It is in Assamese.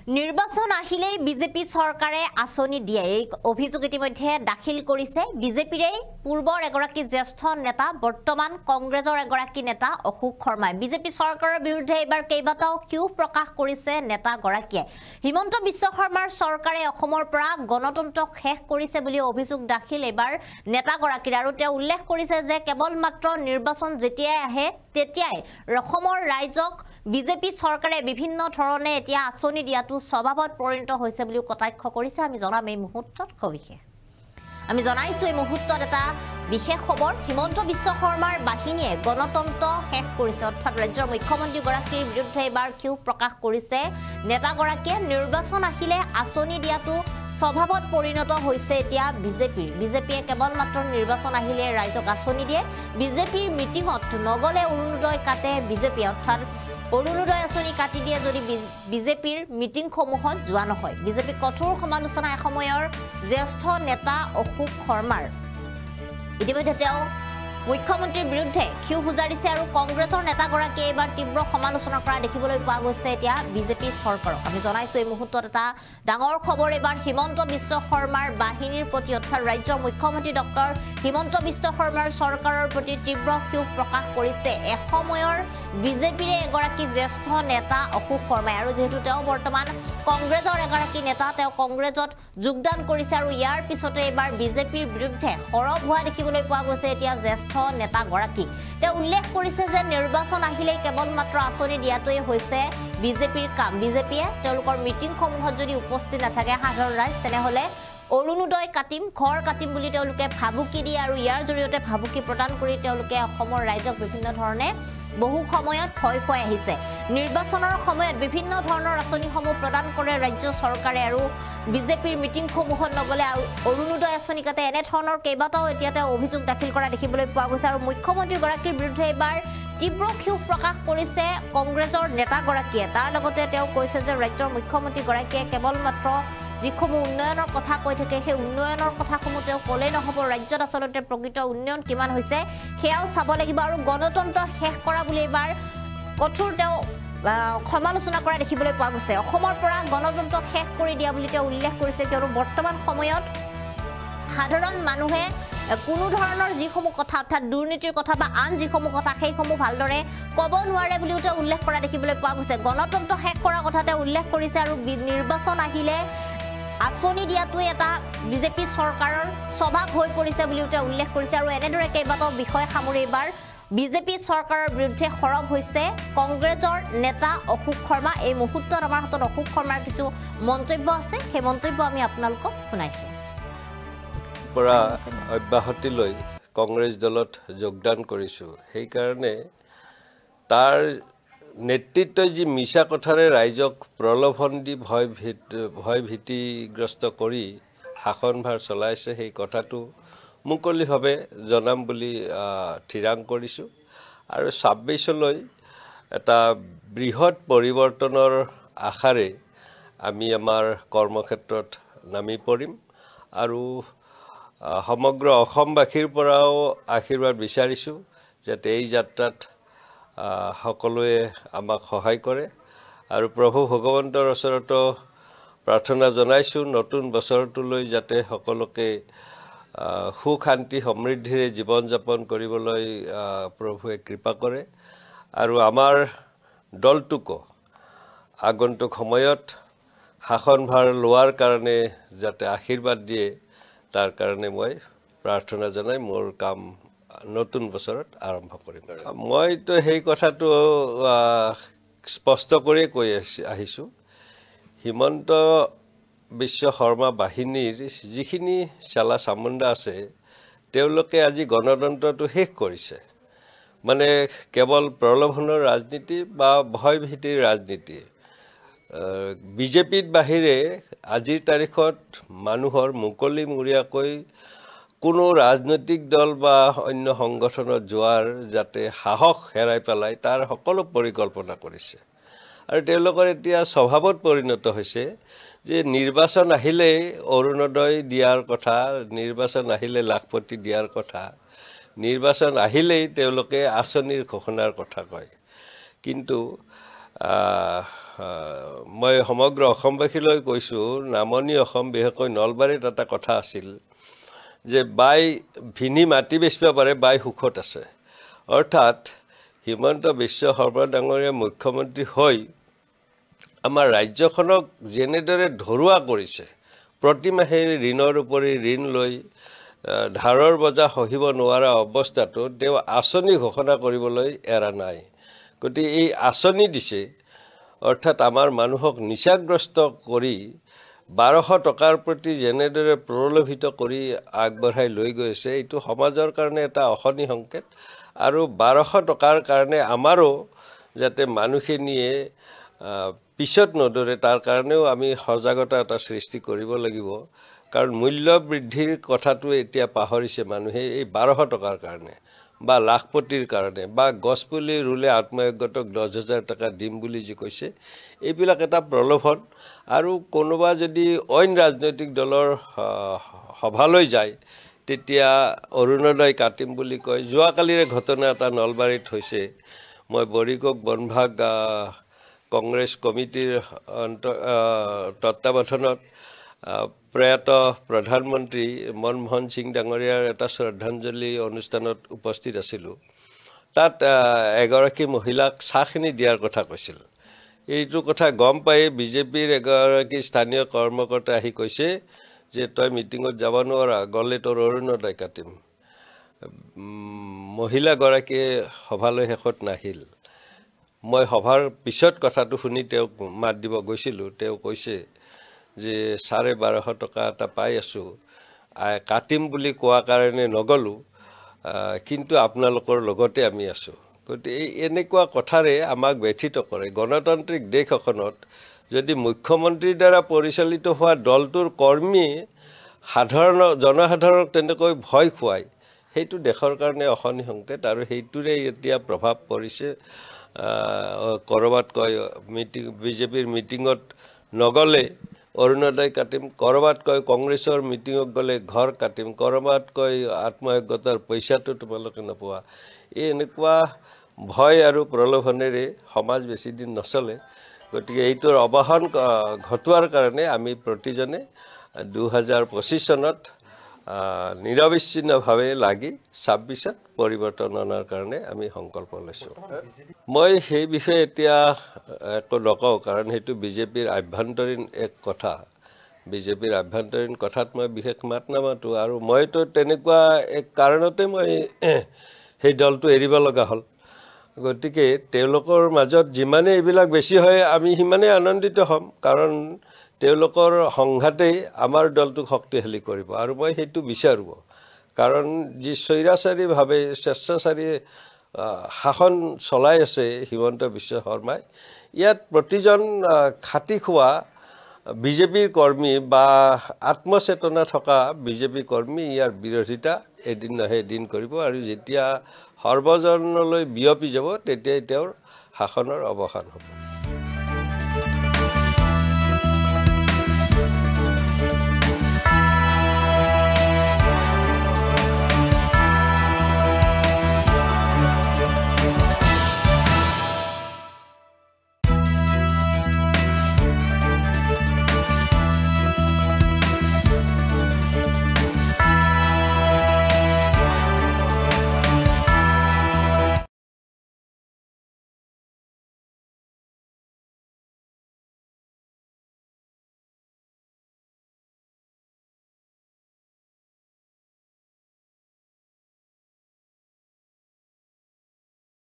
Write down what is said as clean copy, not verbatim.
নিৰ্বাচন আহিলেই বিজেপি চৰকাৰে আঁচনি দিয়ে এই অভিযোগ ইতিমধ্যে দাখিল কৰিছে বিজেপিৰে পূৰ্বৰ এগৰাকী জ্যেষ্ঠ নেতা বৰ্তমান কংগ্ৰেছৰ এগৰাকী নেতা অশোক শৰ্মাই বিজেপি চৰকাৰৰ বিৰুদ্ধে এবাৰ কেইবাটাও ক্ষোভ প্ৰকাশ কৰিছে নেতাগৰাকীয়ে হিমন্ত বিশ্ব শৰ্মাৰ চৰকাৰে অসমৰ পৰা গণতন্ত্ৰ শেষ কৰিছে বুলি অভিযোগ দাখিল এবাৰ নেতাগৰাকীৰ আৰু তেওঁ উল্লেখ কৰিছে যে কেৱল মাত্ৰ নিৰ্বাচন যেতিয়াই আহে তেতিয়াই অসমৰ ৰাইজক বিজেপি চৰকাৰে বিভিন্ন ধৰণে এতিয়া আঁচনি দিয়াটো স্বভাৱত পৰিণত হৈছে বুলি কটাক্ষ কৰিছে আমি জনাম এই মুহূৰ্তত সবিশেষ আমি জনাইছো এই মুহূৰ্তত এটা বিশেষ খবৰ হিমন্ত বিশ্ব শৰ্মাৰ বাহিনীয়ে গণতন্ত্ৰ শেষ কৰিছে অৰ্থাৎ ৰাজ্যৰ মুখ্যমন্ত্ৰী গৰাকীৰ বিৰুদ্ধে এবাৰ ক্ষোভ প্ৰকাশ কৰিছে নেতাগৰাকীয়ে নিৰ্বাচন আহিলে আঁচনি দিয়াটো স্বভাৱত পৰিণত হৈছে এতিয়া বিজেপিয়ে কেৱল মাত্ৰ নিৰ্বাচন আহিলে ৰাইজক আঁচনি দিয়ে বিজেপিৰ মিটিঙত নগলে অৰুণোদয় কাটে বিজেপি অৰ্থাৎ অৰুণোদয় আঁচনি কাটি দিয়ে যদি বিজেপিৰ মিটিংসমূহত যোৱা নহয় বিজেপি কঠোৰ সমালোচনা এসময়ৰ জ্যেষ্ঠ নেতা অশোক শৰ্মাৰ ইতিমধ্যে তেওঁ মুখ্যমন্ত্ৰীৰ বিৰুদ্ধে ক্ষোভ উজাৰিছে আৰু কংগ্ৰেছৰ নেতাগৰাকীয়ে এবাৰ তীব্ৰ সমালোচনা কৰা দেখিবলৈ পোৱা গৈছে এতিয়া বিজেপি চৰকাৰক আমি জনাইছো এই মুহূৰ্তত এটা ডাঙৰ খবৰ এবাৰ হিমন্ত বিশ্ব শৰ্মাৰ বাহিনীৰ প্ৰতি অৰ্থাৎ ৰাজ্যৰ মুখ্যমন্ত্ৰী ডক্টৰ হিমন্ত বিশ্ব শৰ্মাৰ চৰকাৰৰ প্ৰতি তীব্ৰ ক্ষোভ প্ৰকাশ কৰিছে এসময়ৰ বিজেপিৰে এগৰাকী জ্যেষ্ঠ নেতা অশোক শৰ্মাই আৰু যেহেতু তেওঁ বৰ্তমান কংগ্ৰেছৰ এগৰাকী নেতা তেওঁ কংগ্ৰেছত যোগদান কৰিছে আৰু ইয়াৰ পিছতে এবাৰ বিজেপিৰ বিৰুদ্ধে সৰব হোৱা দেখিবলৈ পোৱা গৈছে এতিয়া জ্যেষ্ঠ নেতাগৰাকী তেওঁ উল্লেখ কৰিছে যে নিৰ্বাচন আহিলেই কেৱল মাত্ৰ আঁচনি দিয়াটোৱে হৈছে বিজেপিৰ কাম বিজেপিয়ে তেওঁলোকৰ মিটিংসমূহত যদি উপস্থিত নাথাকে সাধাৰণ ৰাইজ তেনেহলে অৰুণোদয় কাটিম ঘৰ কাটিম বুলি তেওঁলোকে ভাবুকি দিয়ে আৰু ইয়াৰ জৰিয়তে ভাবুকি প্ৰদান কৰি তেওঁলোকে অসমৰ ৰাইজক বিভিন্ন ধৰণে বহু সময়ত ভয় খুৱাই আহিছে নিৰ্বাচনৰ সময়ত বিভিন্ন ধৰণৰ আঁচনিসমূহ প্ৰদান কৰে ৰাজ্য চৰকাৰে আৰু বিজেপিৰ মিটিংসমূহত নগলে অৰুণোদয় আঁচনি কাটে এনে ধৰণৰ কেইবাটাও এতিয়া অভিযোগ দাখিল কৰা দেখিবলৈ পোৱা গৈছে আৰু মুখ্যমন্ত্ৰী গৰাকীৰ বিৰুদ্ধে এবাৰ তীব্ৰ ক্ষোভ প্ৰকাশ কৰিছে কংগ্ৰেছৰ নেতাগৰাকীয়ে তাৰ লগতে তেওঁ কৈছে যে ৰাজ্যৰ মুখ্যমন্ত্ৰী গৰাকীয়ে কেৱল মাত্ৰ যিসমূহ উন্নয়নৰ কথা কৈ থাকে সেই উন্নয়নৰ কথাসমূহ তেওঁ ক'লেই নহ'ব ৰাজ্যত আচলতে প্ৰকৃত উন্নয়ন কিমান হৈছে সেয়াও চাব লাগিব আৰু গণতন্ত্ৰ শেষ কৰা বুলি এবাৰ কঠোৰ তেওঁ সমালোচনা কৰা দেখিবলৈ পোৱা গৈছে অসমৰ পৰা গণতন্ত্ৰ শেষ কৰি দিয়া বুলি তেওঁ উল্লেখ কৰিছে কিয়নো বৰ্তমান সময়ত সাধাৰণ মানুহে কোনো ধৰণৰ যিসমূহ কথা অৰ্থাৎ দুৰ্নীতিৰ কথা বা আন যিসমূহ কথা সেইসমূহ ভালদৰে ক'ব নোৱাৰে বুলিও তেওঁ উল্লেখ কৰা দেখিবলৈ পোৱা গৈছে গণতন্ত্ৰ শেষ কৰাৰ কথা তেওঁ উল্লেখ কৰিছে আৰু নিৰ্বাচন আহিলে আঁচনি দিয়াটোৱে এটা বিজেপি চৰকাৰৰ স্বভাৱ হৈ পৰিছে বুলিও তেওঁ উল্লেখ কৰিছে আৰু এনেদৰে কেইবাটাও বিষয় সামৰি এবাৰ বিজেপি চৰকাৰৰ বিৰুদ্ধে সৰব হৈছে কংগ্ৰেছৰ নেতা অশোক শৰ্মা এই মুহূৰ্তত আমাৰ হাতত অশোক শৰ্মাৰ কিছু মন্তব্য আছে সেই মন্তব্য আমি আপোনালোকক শুনাইছো পৰা অব্যাহতি লৈ কংগ্ৰেছ দলত যোগদান কৰিছো সেই কাৰণে তাৰ নেতৃত্বই যি মিছা কথাৰে ৰাইজক প্ৰলোভন দি ভয় ভীতিগ্ৰস্ত কৰি শাসনভাৰ চলাইছে সেই কথাটো মুকলিভাৱে জনাম বুলি থিৰাং কৰিছোঁ আৰু ২৬লৈ এটা বৃহৎ পৰিৱৰ্তনৰ আশাৰে আমি আমাৰ কৰ্মক্ষেত্ৰত নামি পৰিম আৰু সমগ্ৰ অসমবাসীৰ পৰাও আশীৰ্বাদ বিচাৰিছোঁ যাতে এই যাত্ৰাত সকলোৱে আমাক সহায় কৰে আৰু প্ৰভু ভগৱন্তৰ ওচৰত প্ৰাৰ্থনা জনাইছোঁ নতুন বছৰটোলৈ যাতে সকলোকে সুখ শান্তি সমৃদ্ধিৰে জীৱন যাপন কৰিবলৈ প্ৰভুৱে কৃপা কৰে আৰু আমাৰ দলটোকো আগন্তুক সময়ত শাসনভাৰ লোৱাৰ কাৰণে যাতে আশীৰ্বাদ দিয়ে তাৰ কাৰণে মই প্ৰাৰ্থনা জনাই মোৰ কাম নতুন বছৰত আৰম্ভ কৰিম মইতো সেই কথাটো স্পষ্ট কৰি কৈ আহিছোঁ হিমন্ত বিশ্ব শৰ্মা বাহিনীৰ যিখিনি চালা চামুণ্ডা আছে তেওঁলোকে আজি গণতন্ত্ৰটো শেষ কৰিছে মানে কেৱল প্ৰলোভনৰ ৰাজনীতি বা ভয় ভীতিৰ ৰাজনীতি বিজেপিৰ বাহিৰে আজিৰ তাৰিখত মানুহৰ মুকলিমূৰীয়াকৈ কোনো ৰাজনৈতিক দল বা অন্য সংগঠনত যোৱাৰ যাতে সাহস হেৰাই পেলাই তাৰ সকলো পৰিকল্পনা কৰিছে আৰু তেওঁলোকৰ এতিয়া স্বভাৱত পৰিণত হৈছে যে নিৰ্বাচন আহিলে অৰুণোদয় দিয়াৰ কথা নিৰ্বাচন আহিলে লাখপতি দিয়াৰ কথা নিৰ্বাচন আহিলেই তেওঁলোকে আঁচনিৰ ঘোষণাৰ কথা কয় কিন্তু মই সমগ্ৰ অসমবাসীলৈ কৈছোঁ, নামনি অসম বিশেষকৈ নলবাৰীত এটা কথা আছিল যে বাই ভিনি মাটি বেচিব পাৰে, বাই সুখত আছে। অৰ্থাৎ হিমন্ত বিশ্ব শৰ্মা ডাঙৰীয়া মুখ্যমন্ত্ৰী হৈ আমাৰ ৰাজ্যখনক যেনেদৰে ধৰুৱা কৰিছে, প্ৰতিমাহে ঋণৰ উপৰি ঋণ লৈ ধাৰৰ বজা সহিব নোৱাৰা অৱস্থাটো তেওঁ আঁচনি ঘোষণা কৰিবলৈ এৰা নাই। গতিকে এই আঁচনি দিছে, অৰ্থাৎ আমাৰ মানুহক নিচাগ্ৰস্ত কৰি 1200 টকাৰ প্ৰতি যেনেদৰে প্ৰলোভিত কৰি আগবঢ়াই লৈ গৈছে, এইটো সমাজৰ কাৰণে এটা অশনি সংকেত। আৰু 1200 টকাৰ কাৰণে আমাৰো যাতে মানুহখিনিয়ে পিছত নদৰে তাৰ কাৰণেও আমি সজাগতা এটা সৃষ্টি কৰিব লাগিব। কাৰণ মূল্য বৃদ্ধিৰ কথাটো এতিয়া পাহৰিছে মানুহে এই 1200 টকাৰ কাৰণে বা লাখপতিৰ কাৰণে বা গছপুলি ৰুলে আত্মসহায়ক 10,000 টকা দিম বুলি যি কৈছে, এইবিলাক এটা প্ৰলোভন। আৰু কোনোবা যদি অইন ৰাজনৈতিক দলৰ সভালৈ যায় তেতিয়া অৰুণোদয় কাটিম বুলি কয়। যোৱাকালিৰে ঘটনা এটা নলবাৰীত হৈছে। মই বৰিকক বনভাগ কংগ্ৰেছ কমিটিৰ তত্বাৱধানত প্ৰয়াত প্ৰধানমন্ত্ৰী মনমোহন সিং ডাঙৰীয়াৰ এটা শ্ৰদ্ধাঞ্জলি অনুষ্ঠানত উপস্থিত আছিলোঁ। তাত এগৰাকী মহিলাক চাহখিনি দিয়াৰ কথা কৈছিল। এইটো কথা গম পাই বিজেপিৰ এগৰাকী স্থানীয় কৰ্মকৰ্তা আহি কৈছে যে তই মিটিঙত যাব নোৱাৰা, গ'লে তোৰ অৰুণোদয় কাটিম। মহিলাগৰাকীয়ে সভালৈ শেষত নাহিল। মই সভাৰ পিছত কথাটো শুনি তেওঁক মাত দিব গৈছিলোঁ। তেওঁ কৈছে যে 1250 টকা এটা পাই আছোঁ, কাটিম বুলি কোৱা কাৰণে নগ'লোঁ, কিন্তু আপোনালোকৰ লগতে আমি আছোঁ। গতিকে এনেকুৱা কথাৰে আমাক ব্যথিত কৰে। গণতান্ত্ৰিক দেশ এখনত যদি মুখ্যমন্ত্ৰীৰ দ্বাৰা পৰিচালিত হোৱা দলটোৰ কৰ্মী জনসাধাৰণক তেনেকৈ ভয় খুৱায়, সেইটো দেশৰ কাৰণে অশনি সংকেত। আৰু সেইটোৰে এতিয়া প্ৰভাৱ পৰিছে। ক'ৰবাত কয় বিজেপিৰ মিটিঙত নগ'লে অৰুণোদয় কাটিম, ক'ৰবাত কয় কংগ্ৰেছৰ মিটিঙত গ'লে ঘৰ কাটিম, ক'ৰবাত কয় আত্মসহায়কৰ পইচাটো তোমালোকে নোপোৱা। এই এনেকুৱা ভয় আৰু প্ৰলোভনেৰে সমাজ বেছিদিন নচলে। গতিকে এইটোৰ অৱসান ঘটোৱাৰ কাৰণে আমি প্ৰতিজনে 2025 চনত নিৰবিচ্ছিন্নভাৱে লাগি 26ত পৰিৱৰ্তন অনাৰ কাৰণে আমি সংকল্প লৈছোঁ। মই সেই বিষয়ে এতিয়া একো নকওঁ, কাৰণ সেইটো বিজেপিৰ আভ্যন্তৰীণ এক কথা। বিজেপিৰ আভ্যন্তৰীণ কথাত মই বিশেষ মাত নামাতোঁ। আৰু মইতো তেনেকুৱা এক কাৰণতে মই সেই দলটো এৰিব লগা হ'ল। গতিকে তেওঁলোকৰ মাজত যিমানেই এইবিলাক বেছি হয় আমি সিমানেই আনন্দিত হ'ম, কাৰণ তেওঁলোকৰ সংঘাতেই আমাৰ দলটোক শক্তিশালী কৰিব। আৰু মই সেইটো বিচাৰোঁ, কাৰণ যি স্বৈৰাচাৰীভাৱে স্বেচ্ছাচাৰী শাসন চলাই আছে হিমন্ত বিশ্ব শৰ্মাই, ইয়াত প্ৰতিজন খাটি খোৱা বিজেপিৰ কৰ্মী বা আত্মচেতনা থকা বিজেপি কৰ্মী ইয়াৰ বিৰোধিতা এদিন নহয় এদিন কৰিব। আৰু যেতিয়া সৰ্বজনলৈ বিয়পি যাব তেতিয়াই তেওঁৰ শাসনৰ অৱসান হ'ব।